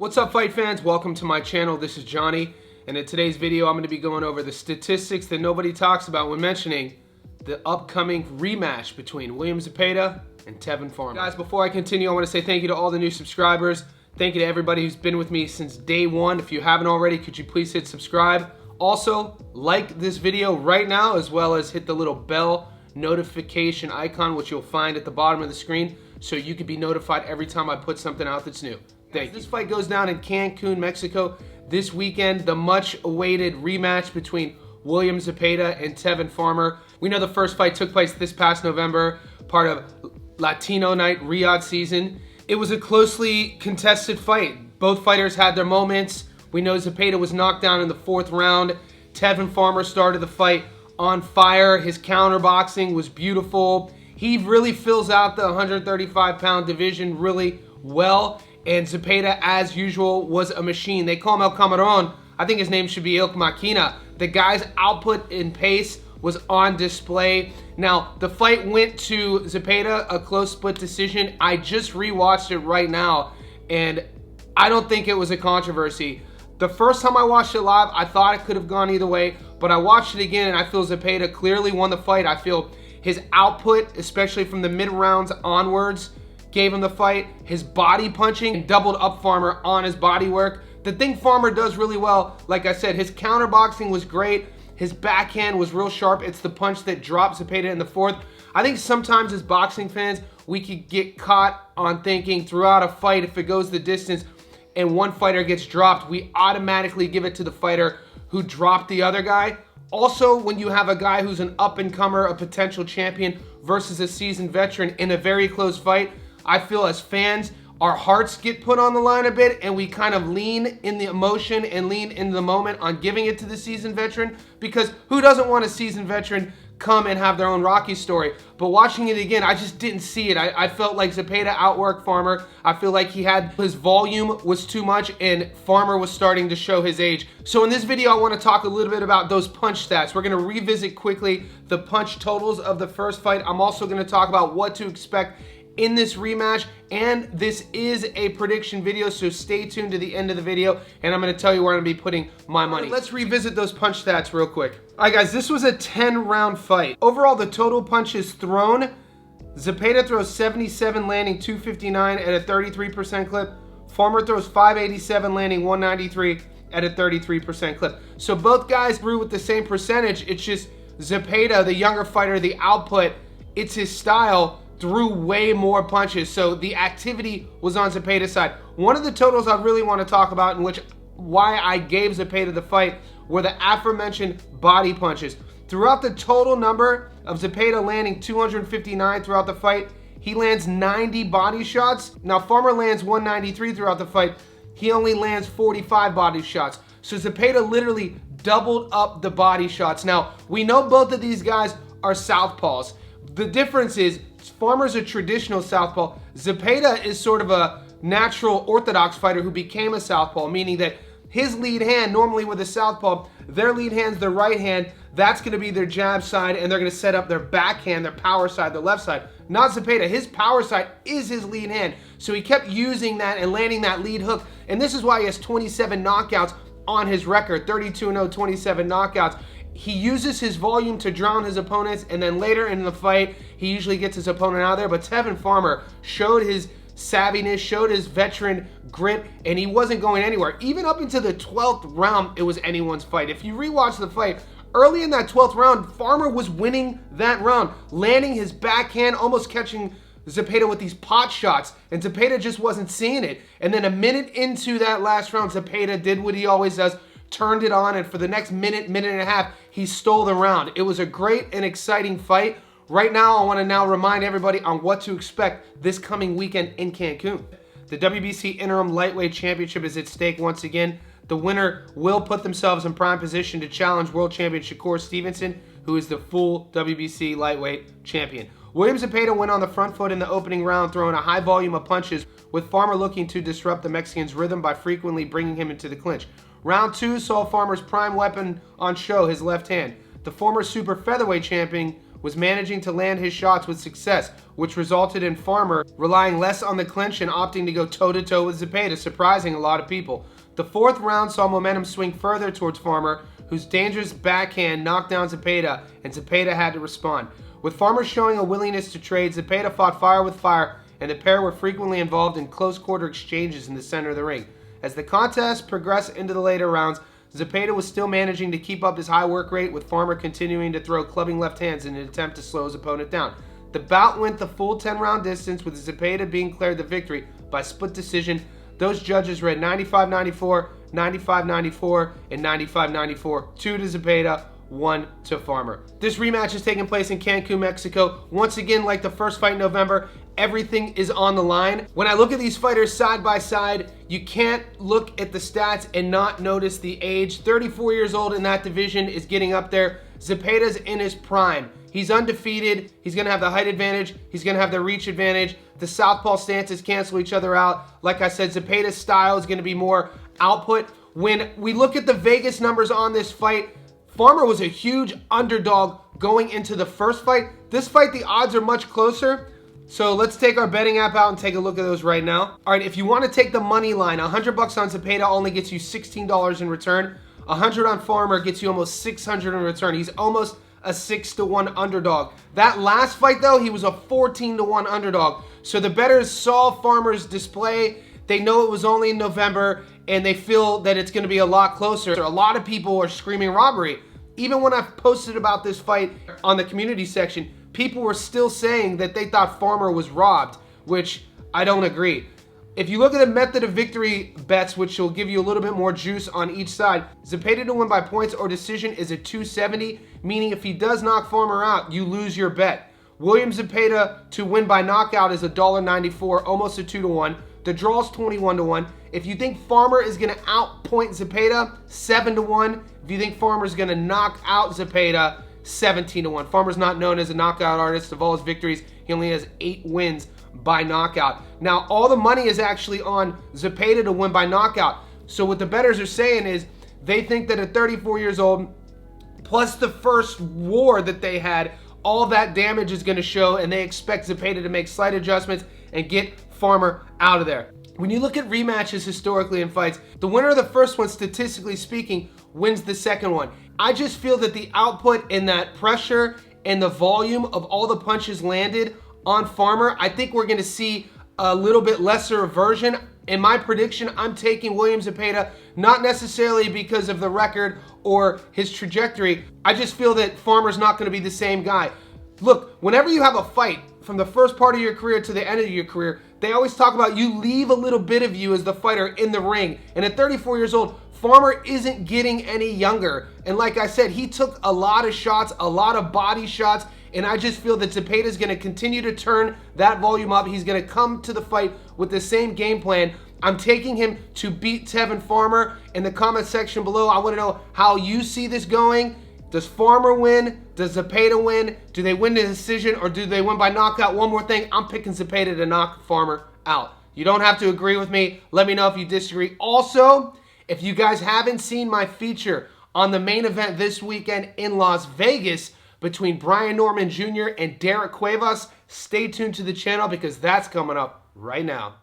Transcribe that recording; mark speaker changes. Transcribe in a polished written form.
Speaker 1: What's up, fight fans? Welcome to my channel. This is Johnny, and in today's video I'm going to be going over the statistics that nobody talks about when mentioning the upcoming rematch between William Zepeda and Tevin Farmer. Guys, before I continue, I want to say thank you to all the new subscribers. Thank you to everybody who's been with me since day one. If you haven't already, could you please hit subscribe? Also, like this video right now, as well as hit the little bell notification icon, which you'll find at the bottom of the screen, so you can be notified every time I put something out that's new. Thank you. This fight goes down in Cancun, Mexico this weekend. The much-awaited rematch between William Zepeda and Tevin Farmer. We know the first fight took place this past November, part of Latino Night Riyadh season. It was a closely contested fight. Both fighters had their moments. We know Zepeda was knocked down in the 4th round. Tevin Farmer started the fight on fire. His counterboxing was beautiful. He really fills out the 135-pound division really well. And Zepeda, as usual, was a machine. They call him El Camarón. I think his name should be El Maquina. The guy's output and pace was on display. Now, the fight went to Zepeda, a close split decision. I just rewatched it right now, and I don't think it was a controversy. The first time I watched it live, I thought it could have gone either way, but I watched it again, and I feel Zepeda clearly won the fight. I feel his output, especially from the mid-rounds onwards, gave him the fight. His body punching doubled up Farmer on his body work. The thing Farmer does really well, like I said, his counterboxing was great. His backhand was real sharp. It's the punch that dropped Zepeda in the 4th. I think sometimes as boxing fans, we could get caught on thinking throughout a fight, if it goes the distance and one fighter gets dropped, we automatically give it to the fighter who dropped the other guy. Also, when you have a guy who's an up-and-comer, a potential champion, versus a seasoned veteran in a very close fight, I feel as fans, our hearts get put on the line a bit, and we kind of lean in the emotion and lean in the moment on giving it to the seasoned veteran, because who doesn't want a seasoned veteran come and have their own Rocky story? But watching it again, I just didn't see it. I felt like Zepeda outworked Farmer. I feel like his volume was too much, and Farmer was starting to show his age. So in this video, I want to talk a little bit about those punch stats. We're going to revisit quickly the punch totals of the first fight. I'm also going to talk about what to expect in this rematch, and this is a prediction video, so stay tuned to the end of the video, and I'm going to tell you where I'm going to be putting my money. Let's revisit those punch stats real quick. All right, guys, this was a 10-round fight. Overall, the total punches thrown, Zepeda throws 77, landing 259 at a 33% clip. Farmer throws 587, landing 193 at a 33% clip. So both guys threw with the same percentage. It's just Zepeda, the younger fighter, the output, it's his style, threw way more punches, so the activity was on Zepeda's side. One of the totals I really want to talk about, in which why I gave Zepeda the fight, were the aforementioned body punches. Throughout the total number of Zepeda landing 259 throughout the fight, he lands 90 body shots. Now Farmer lands 193 throughout the fight. He only lands 45 body shots. So Zepeda literally doubled up the body shots. Now, we know both of these guys are southpaws. The difference is Farmer's a traditional southpaw. Zepeda is sort of a natural orthodox fighter who became a southpaw, meaning that his lead hand, normally with a southpaw, their lead hand's their right hand. That's going to be their jab side, and they're going to set up their backhand, their power side, their left side. Not Zepeda. His power side is his lead hand. So he kept using that and landing that lead hook, and this is why he has 27 knockouts on his record, 32-0, 27 knockouts. He uses his volume to drown his opponents, and then later in the fight, he usually gets his opponent out of there. But Tevin Farmer showed his savviness, showed his veteran grit, and he wasn't going anywhere. Even up into the 12th round, it was anyone's fight. If you rewatch the fight, early in that 12th round, Farmer was winning that round, landing his backhand, almost catching Zepeda with these pot shots, and Zepeda just wasn't seeing it. And then a minute into that last round, Zepeda did what he always does, turned it on, and for the next minute and a half, he stole the round. It was a great and exciting fight. Right now, I want to now remind everybody on what to expect this coming weekend in Cancun. The WBC Interim Lightweight Championship is at stake once again. The winner will put themselves in prime position to challenge World Champion Shakur Stevenson, who is the full WBC Lightweight Champion. William Zepeda went on the front foot in the opening round, throwing a high volume of punches, with Farmer looking to disrupt the Mexican's rhythm by frequently bringing him into the clinch. Round 2 saw Farmer's prime weapon on show, his left hand. The former super featherweight champion was managing to land his shots with success, which resulted in Farmer relying less on the clinch and opting to go toe-to-toe with Zepeda, surprising a lot of people. The fourth round saw momentum swing further towards Farmer, whose dangerous backhand knocked down Zepeda, and Zepeda had to respond. With Farmer showing a willingness to trade, Zepeda fought fire with fire, and the pair were frequently involved in close quarter exchanges in the center of the ring. As the contest progressed into the later rounds, Zepeda was still managing to keep up his high work rate, with Farmer continuing to throw clubbing left hands in an attempt to slow his opponent down. The bout went the full 10-round distance, with Zepeda being declared the victory by split decision. Those judges read 95-94, 95-94, and 95-94. 2 to Zepeda, 1 to Farmer. This rematch is taking place in Cancun, Mexico. Once again, like the first fight in November, everything is on the line. When I look at these fighters side by side, you can't look at the stats and not notice the age. 34 years old in that division is getting up there. Zepeda's in his prime. He's undefeated. He's going to have the height advantage. He's going to have the reach advantage. The southpaw stances cancel each other out. Like I said, Zepeda's style is going to be more output. When we look at the Vegas numbers on this fight, Farmer was a huge underdog going into the first fight. This fight, the odds are much closer. So let's take our betting app out and take a look at those right now. All right, if you want to take the money line, $100 on Zepeda only gets you $16 in return. 100 on Farmer gets you almost 600 in return. He's almost a 6-to-1 underdog. That last fight though, he was a 14-to-1 underdog. So the bettors saw Farmer's display. They know it was only in November, and they feel that it's going to be a lot closer. A lot of people are screaming robbery. Even when I posted about this fight on the community section, people were still saying that they thought Farmer was robbed, which I don't agree. If you look at the method of victory bets, which will give you a little bit more juice on each side, Zepeda to win by points or decision is a 270, meaning if he does knock Farmer out, you lose your bet. William Zepeda to win by knockout is $1.94, almost a 2-to-1. The draw is 21-to-1. If you think Farmer is going to outpoint Zepeda, 7-to-1. If you think Farmer is going to knock out Zepeda, 17-to-1. Farmer's not known as a knockout artist. Of all his victories, he only has 8 wins by knockout. Now, all the money is actually on Zepeda to win by knockout. So what the bettors are saying is they think that at 34 years old, plus the first war that they had, all that damage is going to show, and they expect Zepeda to make slight adjustments and get Farmer out of there. When you look at rematches historically in fights, the winner of the first one, statistically speaking, wins the second one. I just feel that the output and that pressure and the volume of all the punches landed on Farmer, I think we're going to see a little bit lesser version. In my prediction, I'm taking William Zepeda, not necessarily because of the record or his trajectory. I just feel that Farmer's not going to be the same guy. Look, whenever you have a fight, from the first part of your career to the end of your career, they always talk about you leave a little bit of you as the fighter in the ring. And at 34 years old, Farmer isn't getting any younger. And like I said, he took a lot of shots, a lot of body shots, and I just feel that Zepeda is going to continue to turn that volume up. He's going to come to the fight with the same game plan. I'm taking him to beat Tevin Farmer. In the comment section below, I want to know how you see this going. Does Farmer win? Does Zepeda win? Do they win the decision, or do they win by knockout? One more thing, I'm picking Zepeda to knock Farmer out. You don't have to agree with me. Let me know if you disagree. Also, if you guys haven't seen my feature on the main event this weekend in Las Vegas between Brian Norman Jr. and Derek Cuevas, stay tuned to the channel because that's coming up right now.